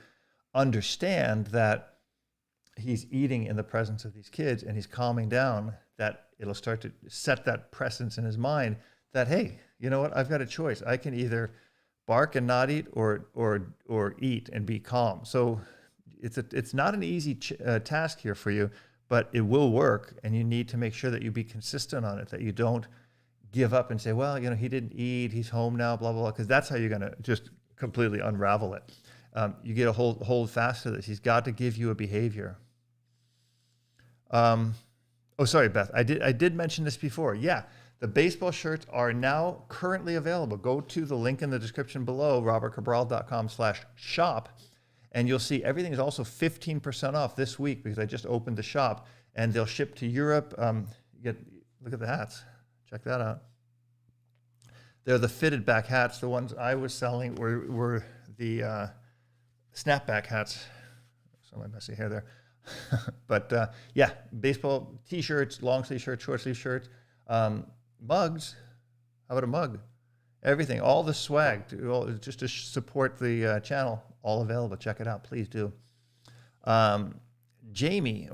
understand that he's eating in the presence of these kids and he's calming down, that it'll start to set that precedence in his mind that, hey, you know what? I've got a choice. I can either bark and not eat or eat and be calm. So it's not an easy task here for you, but it will work, and you need to make sure that you be consistent on it, that you don't give up and say, well, you know, he didn't eat, he's home now, blah, blah, blah, because that's how you're going to just completely unravel it. You get a hold fast to this. He's got to give you a behavior. Oh, sorry, Beth. I did mention this before. Yeah, the baseball shirts are now currently available. Go to the link in the description below, robertcabral.com/shop, and you'll see everything is also 15% off this week because I just opened the shop, and they'll ship to Europe. Look at the hats. Check that out. They're the fitted back hats. The ones I was selling were the snapback hats. Some of my messy hair there. But yeah, baseball t-shirts, long sleeve shirts, short sleeve shirts, mugs. How about a mug? Everything, all the swag, just to support the channel, all available. Check it out, please do. Janie,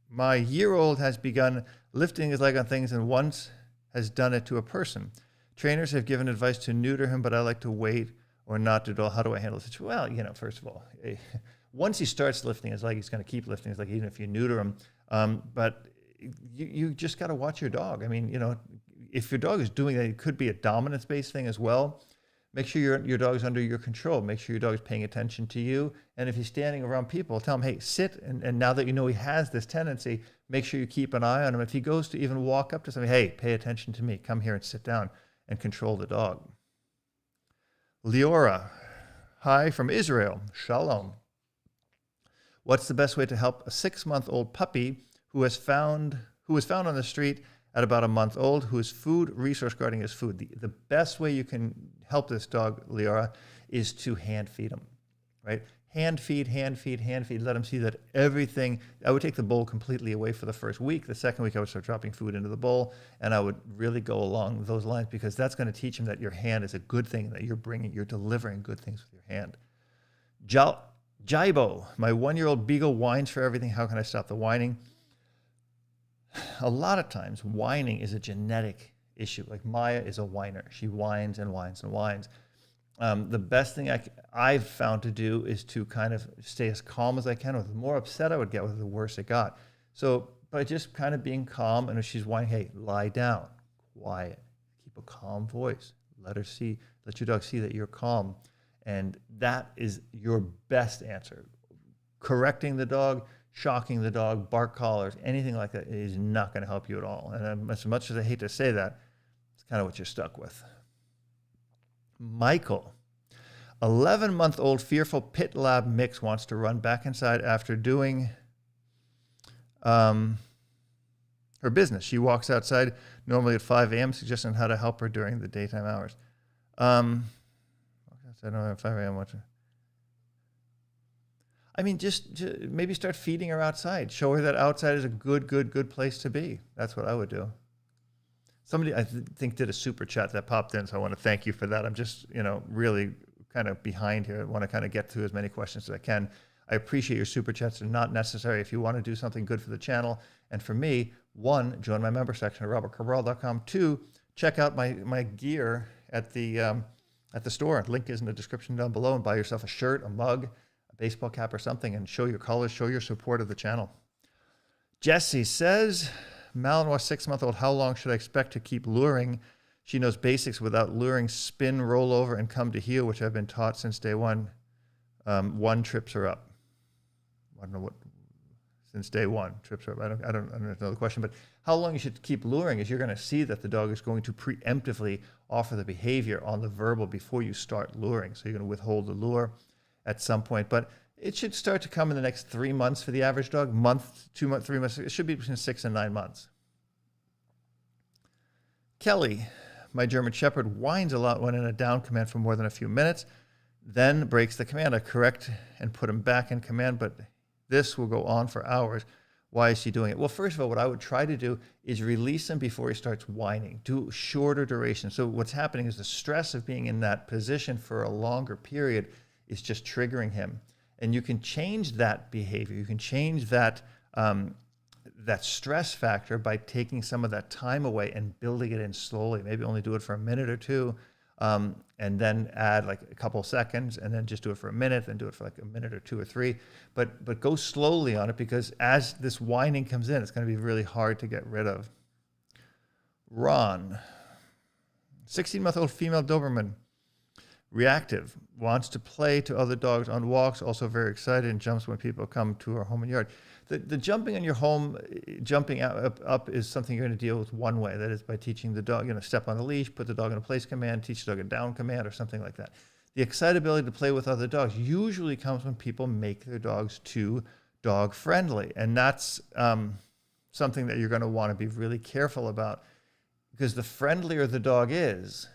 my year-old has begun lifting his leg on things and once has done it to a person. Trainers have given advice to neuter him, but I like to wait or not do it all. How do I handle this? Well, you know, first of all, once he starts lifting his leg, he's going to keep lifting his leg, even if you neuter him. But you just got to watch your dog. I mean, you know, if your dog is doing that, it could be a dominance-based thing as well. Make sure your dog's under your control. Make sure your dog is paying attention to you. And if he's standing around people, tell him, hey, sit. And now that you know he has this tendency, make sure you keep an eye on him. If he goes to even walk up to somebody, hey, pay attention to me. Come here and sit down and control the dog. Leora, hi from Israel. Shalom. What's the best way to help a 6-month-old puppy who was found on the street at about a month old, who is food resource guarding his food? The best way you can help this dog, Leora, is to hand feed him, right? Hand feed. Let him see that everything. I would take the bowl completely away for the first week. The second week, I would start dropping food into the bowl, and I would really go along those lines because that's going to teach him that your hand is a good thing, that you're delivering good things with your hand. Jaibo, my 1-year-old beagle whines for everything. How can I stop the whining? A lot of times, whining is a genetic issue. Like Maya is a whiner. She whines and whines and whines. The best thing I've found to do is to kind of stay as calm as I can. The more upset I would get with her, the worse it got. So by just kind of being calm, and if she's whining, hey, lie down, quiet, keep a calm voice. Let your dog see that you're calm. And that is your best answer. Correcting the dog, shocking the dog, bark collars, anything like that is not going to help you at all. And as much as I hate to say that, it's kind of what you're stuck with. Michael, 11-month-old fearful pit lab mix wants to run back inside after doing her business. She walks outside normally at 5 a.m., suggesting how to help her during the daytime hours. I don't know at 5 a.m. I mean, just maybe start feeding her outside. Show her that outside is a good place to be. That's what I would do. Somebody, I think, did a super chat that popped in, so I want to thank you for that. I'm just, really kind of behind here. I want to kind of get through as many questions as I can. I appreciate your super chats. They're not necessary if you want to do something good for the channel. And for me, 1, join my member section at robertcabral.com. 2, check out my gear at the store. Link is in the description down below, and buy yourself a shirt, a mug, a baseball cap or something, and show your colors, show your support of the channel. Jesse says, Malinois 6-month-old, how long should I expect to keep luring? She knows basics without luring, spin, roll over, and come to heel, which I've been taught since day one. 1 trips her up. I don't know what, since day 1, trips her up. I don't know the question, but how long you should keep luring is you're going to see that the dog is going to preemptively offer the behavior on the verbal before you start luring. So you're going to withhold the lure at some point, but it should start to come in the next 3 months for the average dog. Month, 2 months, 3 months. It should be between 6 and 9 months. Kelly, my German Shepherd whines a lot when in a down command for more than a few minutes, then breaks the command. I correct and put him back in command, but this will go on for hours. Why is she doing it? Well, first of all, what I would try to do is release him before he starts whining. Do shorter duration. So what's happening is the stress of being in that position for a longer period is just triggering him. And you can change that behavior. You can change that that stress factor by taking some of that time away and building it in slowly. Maybe only do it for a minute or two, and then add like a couple seconds, and then just do it for a minute, then do it for like a minute or two or three. But go slowly on it, because as this whining comes in, it's going to be really hard to get rid of. Ron, 16-month-old female Doberman, reactive, wants to play to other dogs on walks, also very excited, and jumps when people come to her home and yard. The jumping in your home, jumping up is something you're going to deal with one way. That is by teaching the dog, step on a leash, put the dog in a place command, teach the dog a down command, or something like that. The excitability to play with other dogs usually comes when people make their dogs too dog friendly. And that's something that you're going to want to be really careful about, because the friendlier the dog is,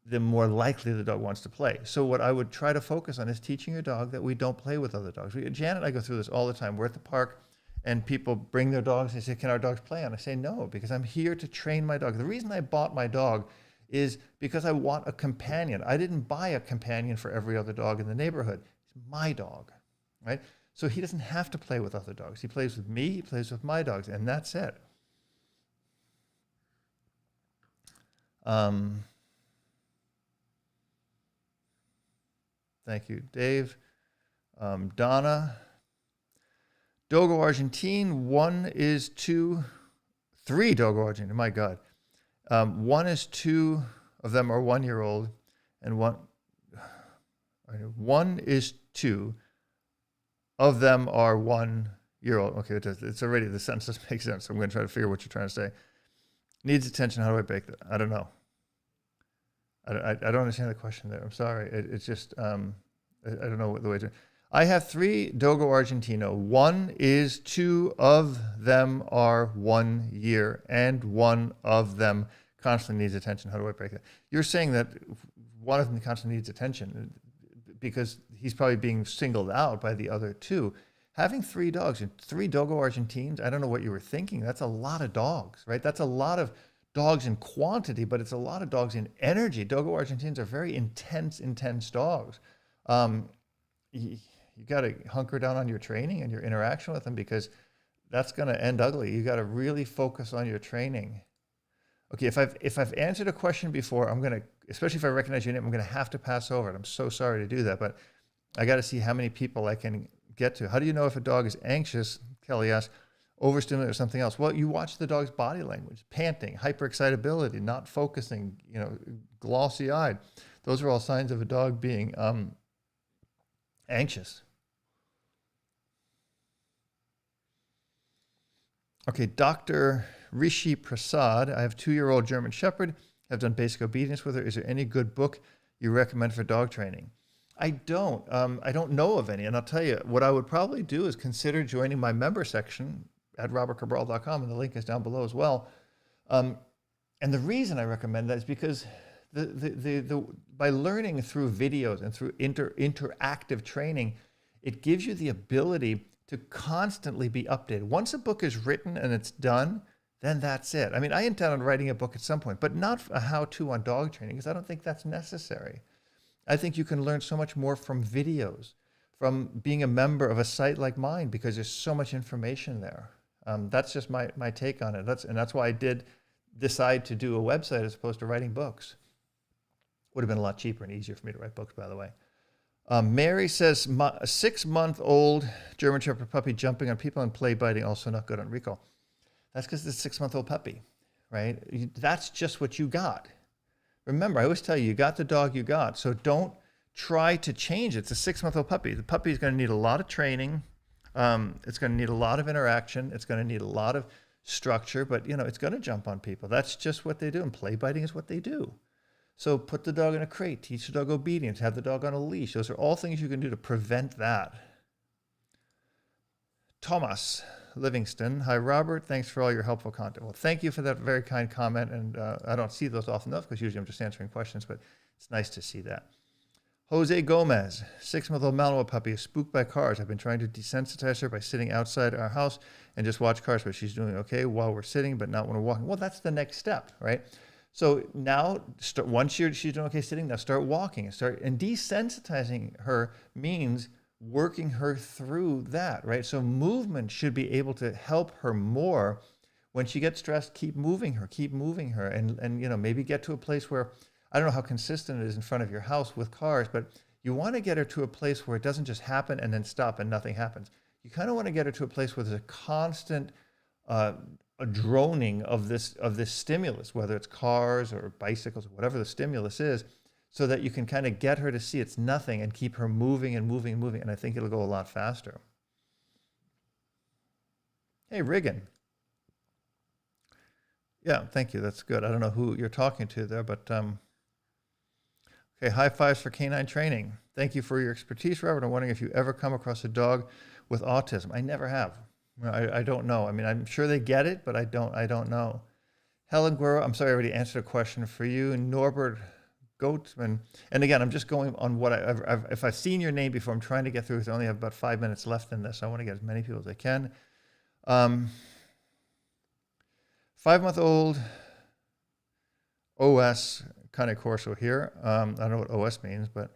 the more likely the dog wants to play. So what I would try to focus on is teaching your dog that we don't play with other dogs. Janet and I go through this all the time. We're at the park and people bring their dogs and say, can our dogs play? And I say, no, because I'm here to train my dog. The reason I bought my dog is because I want a companion. I didn't buy a companion for every other dog in the neighborhood. It's my dog, right? So he doesn't have to play with other dogs. He plays with me, he plays with my dogs, and that's it. Thank you, Dave. Donna. Dogo Argentine, 1 is 2, 3 Dogo Argentine, my God. 1 is 2 of them are 1-year-old, and 1 is 2 of them are 1-year-old. Okay, it's already, the sentence doesn't make sense, so I'm going to try to figure what you're trying to say. Needs attention, how do I break that? I don't know. I don't understand the question there. I'm sorry. It's just, I don't know what the way to. I have 3 Dogo Argentino. 1 is 2 of them are 1 year, and 1 of them constantly needs attention. How do I break that? You're saying that one of them constantly needs attention because he's probably being singled out by the other 2. Having 3 dogs and 3 Dogo Argentines, I don't know what you were thinking. That's a lot of dogs, right? That's a lot of dogs in quantity, but it's a lot of dogs in energy. Dogo Argentines are very intense dogs. You got to hunker down on your training and your interaction with them, because that's going to end ugly. You got to really focus on your training. Okay, if I've answered a question before, I'm going to, especially if I recognize your name, I'm going to have to pass over it. I'm so sorry to do that, but I got to see how many people I can get to. How do you know if a dog is anxious? Kelly asked. Overstimulated or something else? Well, you watch the dog's body language, panting, hyperexcitability, not focusing, glossy-eyed. Those are all signs of a dog being anxious. Okay, Dr. Rishi Prasad. I have 2-year-old German Shepherd. I've done basic obedience with her. Is there any good book you recommend for dog training? I don't know of any. And I'll tell you, what I would probably do is consider joining my member section at robertcabral.com, and the link is down below as well. And the reason I recommend that is because by learning through videos and through interactive training, it gives you the ability to constantly be updated. Once a book is written and it's done, then that's it. I mean, I intend on writing a book at some point, but not a how-to on dog training, because I don't think that's necessary. I think you can learn so much more from videos, from being a member of a site like mine, because there's so much information there. That's just my take on it. That's why I did decide to do a website as opposed to writing books. Would have been a lot cheaper and easier for me to write books, by the way. Mary says, a 6-month-old German Shepherd puppy jumping on people and play biting, also not good on recall. That's because it's a 6-month-old puppy, right? That's just what you got. Remember, I always tell you, you got the dog you got, so don't try to change it. It's a 6-month-old puppy. The puppy is going to need a lot of training. It's going to need a lot of interaction. It's going to need a lot of structure, but it's going to jump on people. That's just what they do, and play biting is what they do. So put the dog in a crate, teach the dog obedience, have the dog on a leash. Those are all things you can do to prevent that. Thomas, Livingston. Hi, Robert. Thanks for all your helpful content. Well, thank you for that very kind comment. And I don't see those often enough because usually I'm just answering questions, but it's nice to see that. Jose Gomez, 6-month-old Malinois puppy, is spooked by cars. I've been trying to desensitize her by sitting outside our house and just watch cars, but she's doing okay while we're sitting, but not when we're walking. Well, that's the next step, right? So now, once she's doing okay sitting, now start walking and desensitizing her means working her through that, right? So movement should be able to help her more. When she gets stressed, keep moving her, and maybe get to a place where, I don't know how consistent it is in front of your house with cars, but you want to get her to a place where it doesn't just happen and then stop and nothing happens. You kind of want to get her to a place where there's a constant a droning of this stimulus, whether it's cars or bicycles or whatever the stimulus is, so that you can kind of get her to see it's nothing and keep her moving and moving and moving. And I think it'll go a lot faster. Hey, Riggin. Yeah, thank you. That's good. I don't know who you're talking to there, but okay, high fives for canine training. Thank you for your expertise, Robert. I'm wondering if you ever come across a dog with autism. I never have. I don't know. I mean, I'm sure they get it, but I don't know. Helen Guerrero, I'm sorry, I already answered a question for you. Norbert Goatman, and again, I'm just going on what if I've seen your name before. I'm trying to get through. I only have about 5 minutes left in this. I want to get as many people as I can. 5-month-old OS Cane Corso here. I don't know what OS means, but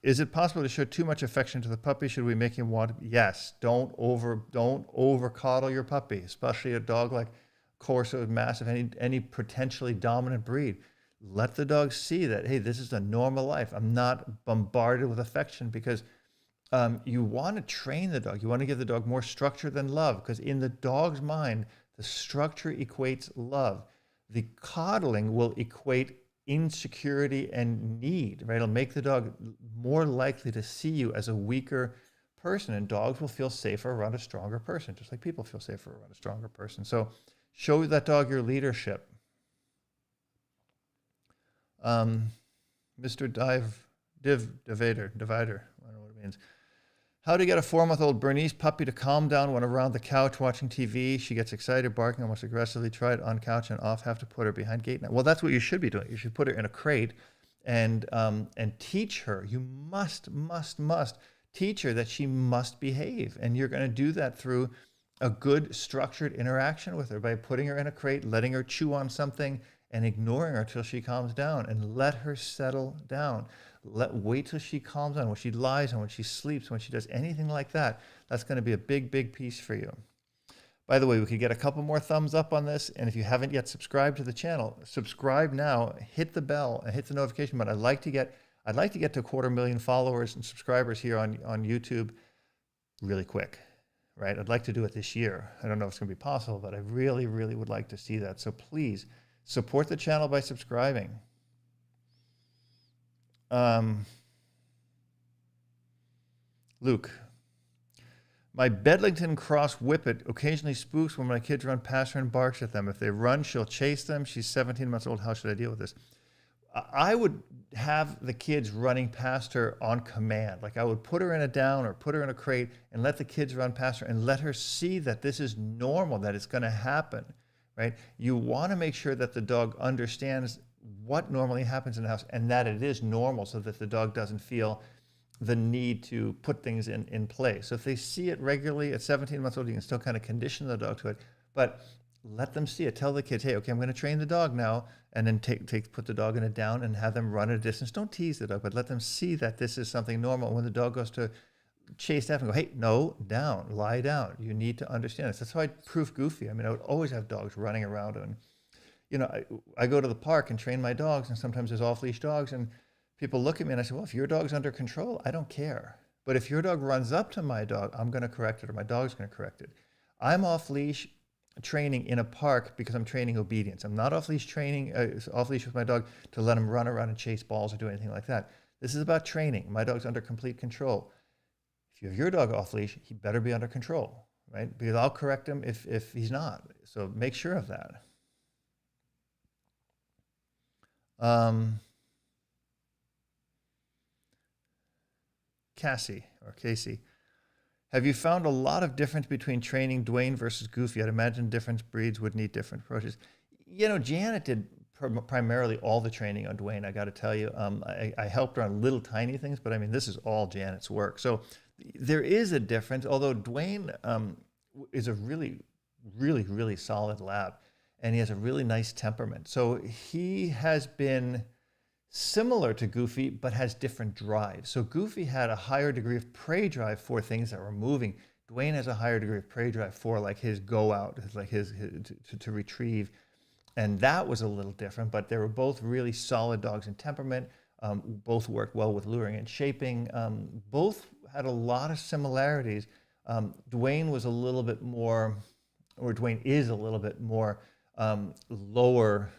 is it possible to show too much affection to the puppy? Should we make him want? Yes. Don't over coddle your puppy, especially a dog like Corso, massive, any potentially dominant breed. Let the dog see that, hey, this is a normal life. I'm not bombarded with affection, because you want to train the dog. You want to give the dog more structure than love, because in the dog's mind, the structure equates love. The coddling will equate insecurity and need, right? It'll make the dog more likely to see you as a weaker person, and dogs will feel safer around a stronger person, just like people feel safer around a stronger person. So show that dog your leadership. Mr. Divider, I don't know what it means. How to get a 4-month-old Bernese puppy to calm down when around the couch watching TV. She gets excited, barking almost aggressively. Try it on couch and off. Have to put her behind gate now. Well, that's what you should be doing. You should put her in a crate and teach her. You must teach her that she must behave. And you're going to do that through a good structured interaction with her by putting her in a crate, letting her chew on something, and ignoring her till she calms down, and let her settle down. Wait till she calms down, when she lies and when she sleeps, when she does anything like that. That's going to be a big piece for you. By the way, we could get a couple more thumbs up on this, and if you haven't yet subscribed to the channel, subscribe now, hit the bell and hit the notification button. I'd like to get to 250,000 followers and subscribers here on YouTube really quick, right? I'd like to do it this year. I don't know if it's going to be possible, but I really would like to see that. So please support the channel by subscribing. Luke, my Bedlington Cross Whippet occasionally spooks when my kids run past her and barks at them. If they run, she'll chase them. She's 17 months old. How should I deal with this? I would have the kids running past her on command. Like, I would put her in a down or put her in a crate and let the kids run past her and let her see that this is normal, that it's going to happen, right? You want to make sure that the dog understands what normally happens in the house and that it is normal, so that the dog doesn't feel the need to put things in place. So if they see it regularly at 17 months old, you can still kind of condition the dog to it, but let them see it. Tell the kids, hey, okay, I'm going to train the dog now, and then put the dog in a down and have them run a distance. Don't tease the dog, but let them see that this is something normal. When the dog goes to chase after, go, hey, no, down, lie down. You need to understand this. That's how I proof Goofy. I mean, I would always have dogs running around, and I go to the park and train my dogs, and sometimes there's off-leash dogs, and people look at me and I say, well, if your dog's under control, I don't care. But if your dog runs up to my dog, I'm going to correct it, or my dog's going to correct it. I'm off-leash training in a park because I'm training obedience. I'm not off-leash training, off-leash with my dog to let him run around and chase balls or do anything like that. This is about training. My dog's under complete control. If you have your dog off-leash, he better be under control, right? Because I'll correct him if he's not. So make sure of that. Cassie. Have you found a lot of difference between training Dwayne versus Goofy? I'd imagine different breeds would need different approaches. Janet did primarily all the training on Dwayne, I got to tell you. I helped her on little tiny things, but I mean, this is all Janet's work. So there is a difference, although Dwayne is a really, really, really solid lab, and he has a really nice temperament. So he has been similar to Goofy, but has different drives. So Goofy had a higher degree of prey drive for things that were moving. Dwayne has a higher degree of prey drive for like his go out, like his to retrieve. And that was a little different, but they were both really solid dogs in temperament. Both worked well with luring and shaping. Both had a lot of similarities. Dwayne was a little bit more, or Dwayne is a little bit more lower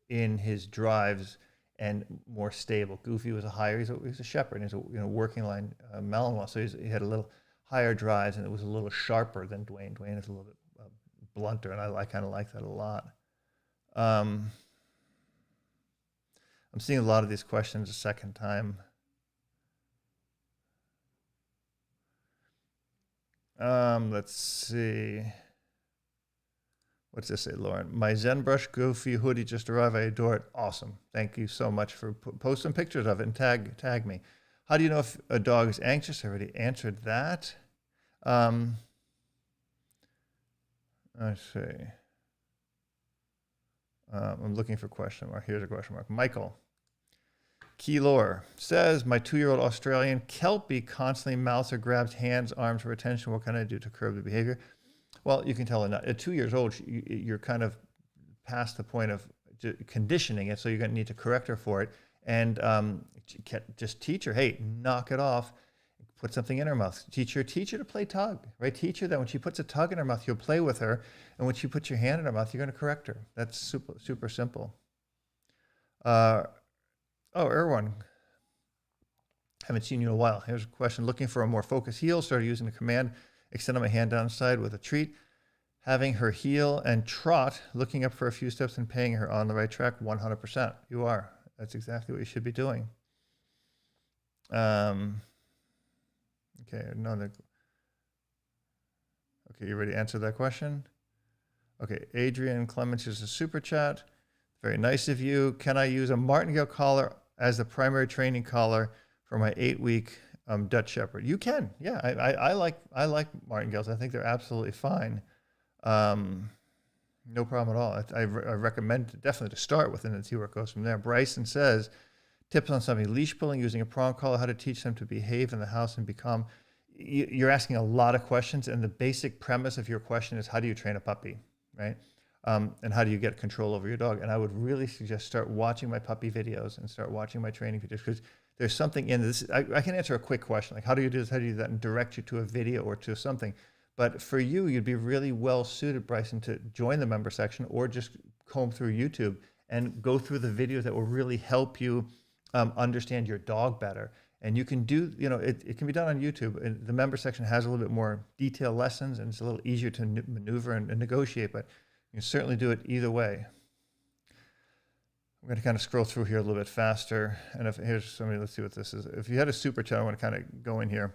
in his drives and more stable. Goofy was a higher, he's a shepherd, he's a working line Malinois, so he had a little higher drives, and it was a little sharper than Dwayne. Dwayne is a little bit blunter, and I kind of like that a lot. I'm seeing a lot of these questions a second time. Let's see. What's this say, Lauren? My Zen Brush Goofy hoodie just arrived. I adore it. Awesome. Thank you so much for post some pictures of it and tag me. How do you know if a dog is anxious? I already answered that. Let's see. I'm looking for question mark. Here's a question mark. Michael Keylor says, my 2-year-old Australian Kelpie constantly mouths or grabs hands, arms for attention. What can I do to curb the behavior? Well, you can tell at 2 years old, you're kind of past the point of conditioning it, so you're going to need to correct her for it. And just teach her, hey, knock it off. Put something in her mouth. Teach her to play tug, right? Teach her that when she puts a tug in her mouth, you'll play with her. And when she puts your hand in her mouth, you're going to correct her. That's super, super simple. Erwan. Haven't seen you in a while. Here's a question. Looking for a more focused heel. Started using the command, extending my hand downside with a treat. Having her heel and trot, looking up for a few steps and paying her on the right track, 100%. You are. That's exactly what you should be doing. Okay, another. Okay, you ready to answer that question? Okay, Adrian Clements is a super chat. Very nice of you. Can I use a Martingale collar as the primary training collar for my 8-week Dutch Shepherd? You can. Yeah, I like Martingales. I think they're absolutely fine. No problem at all. I recommend definitely to start with it and see where it goes from there. Bryson says, tips on something, leash pulling, using a prong collar, how to teach them to behave in the house and become. You're asking a lot of questions, and the basic premise of your question is, how do you train a puppy, right? And how do you get control over your dog? And I would really suggest start watching my puppy videos and start watching my training videos, because there's something in this. I can answer a quick question, like how do you do this, how do you do that, and direct you to a video or to something. But for you, you'd be really well suited, Bryson, to join the member section or just comb through YouTube and go through the videos that will really help you understand your dog better. And you can do, it can be done on YouTube. And the member section has a little bit more detailed lessons, and it's a little easier to maneuver and negotiate, but you can certainly do it either way. I'm going to kind of scroll through here a little bit faster. And here's somebody, let's see what this is. If you had a super chat, I want to kind of go in here.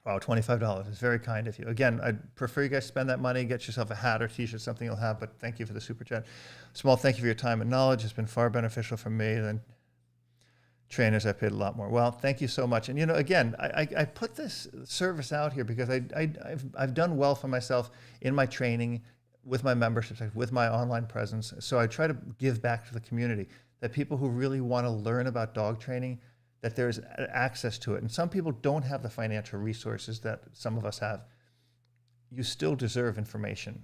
Wow, $25 is very kind of you. Again, I'd prefer you guys spend that money, get yourself a hat or t-shirt, something you'll have, but thank you for the super chat. Small thank you for your time and knowledge. It's been far beneficial for me than trainers. I paid a lot more. Well, thank you so much. And again, I put this service out here because I've done well for myself in my training, with my membership, with my online presence. So I try to give back to the community, that people who really want to learn about dog training, that there's access to it. And some people don't have the financial resources that some of us have. You still deserve information,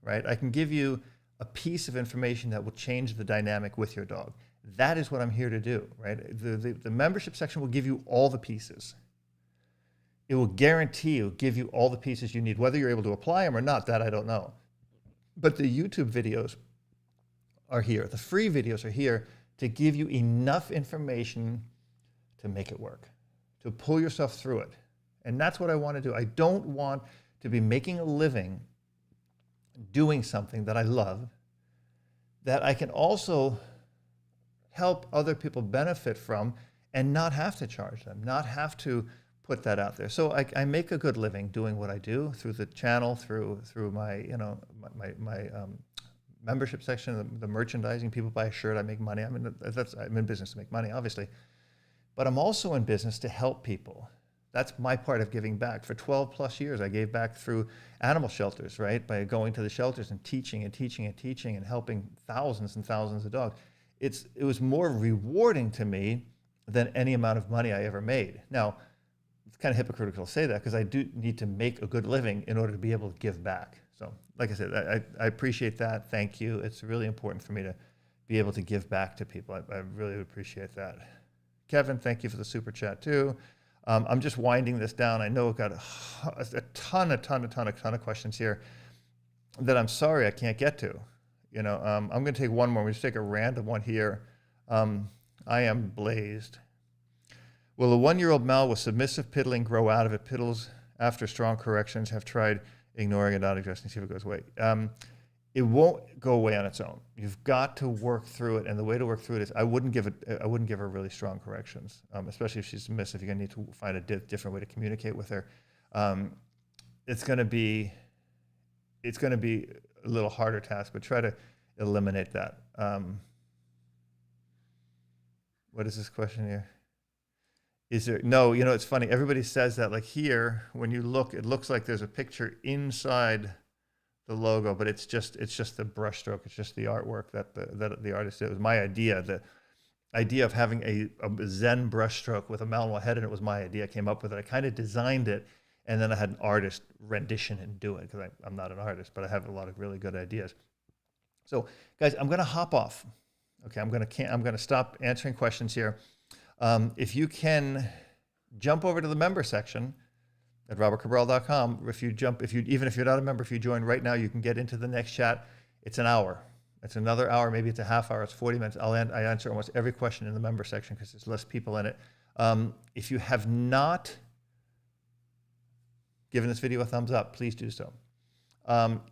right? I can give you a piece of information that will change the dynamic with your dog. That is what I'm here to do, right? The membership section will give you all the pieces. It will guarantee you, give you all the pieces you need. Whether you're able to apply them or not, that I don't know. But the YouTube videos are here. The free videos are here to give you enough information to make it work, to pull yourself through it. And that's what I want to do. I don't want to be making a living doing something that I love, that I can also help other people benefit from and not have to charge them, not have to put that out there. So I make a good living doing what I do through the channel, through my, you know, my membership section, the merchandising. People buy a shirt, I make money. I'm in business to make money, obviously. But I'm also in business to help people. That's my part of giving back. For 12 plus years, I gave back through animal shelters, right? By going to the shelters and teaching and teaching and teaching and helping thousands and thousands of dogs. It was more rewarding to me than any amount of money I ever made. Now, it's kind of hypocritical to say that because I do need to make a good living in order to be able to give back. So like I said, I appreciate that. Thank you. It's really important for me to be able to give back to people. I really appreciate that. Kevin, thank you for the super chat too. I'm just winding this down. I know I've got a ton of questions here that I'm sorry I can't get to. You know, I'm going to take one more. We just take a random one here. I am blazed. Will a 1-year-old Mal with submissive piddling grow out of it? Piddles after strong corrections have tried ignoring it, not addressing, see if it goes away. It won't go away on its own. You've got to work through it, and the way to work through it is I wouldn't give her really strong corrections, especially if she's submissive. You're gonna need to find a different way to communicate with her. It's gonna be a little harder task, but try to eliminate that. What is this question here? Is there, no, you know, it's funny. Everybody says that, like here, when you look, it looks like there's a picture inside the logo, but it's just the brushstroke. It's just the artwork that the artist did. It was my idea. The idea of having a Zen brushstroke with a Malinois head in it was my idea. I came up with it. I kind of designed it, and then I had an artist rendition and do it because I'm not an artist, but I have a lot of really good ideas. So, guys, I'm going to hop off. Okay, I'm going to stop answering questions here. If you can jump over to the member section at robertcabral.com. Even if you're not a member, if you join right now, you can get into the next chat. It's an hour. It's another hour. Maybe it's a half hour. It's 40 minutes. I answer almost every question in the member section because there's less people in it. If you have not given this video a thumbs up, please do so.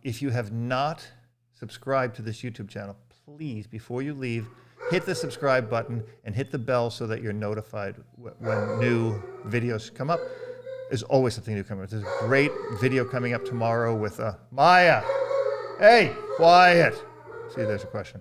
If you have not subscribed to this YouTube channel, please, before you leave, hit the subscribe button and hit the bell so that you're notified when new videos come up. There's always something new coming up. There's a great video coming up tomorrow with Maya. Hey, quiet. See, there's a question.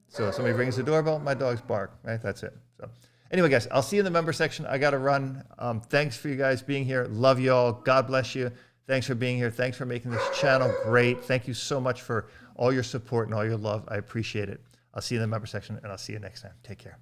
So somebody rings the doorbell, my dogs bark, right? That's it. So anyway, guys, I'll see you in the member section. I got to run. Thanks for you guys being here. Love you all. God bless you. Thanks for being here. Thanks for making this channel great. Thank you so much for all your support and all your love. I appreciate it. I'll see you in the member section, and I'll see you next time. Take care.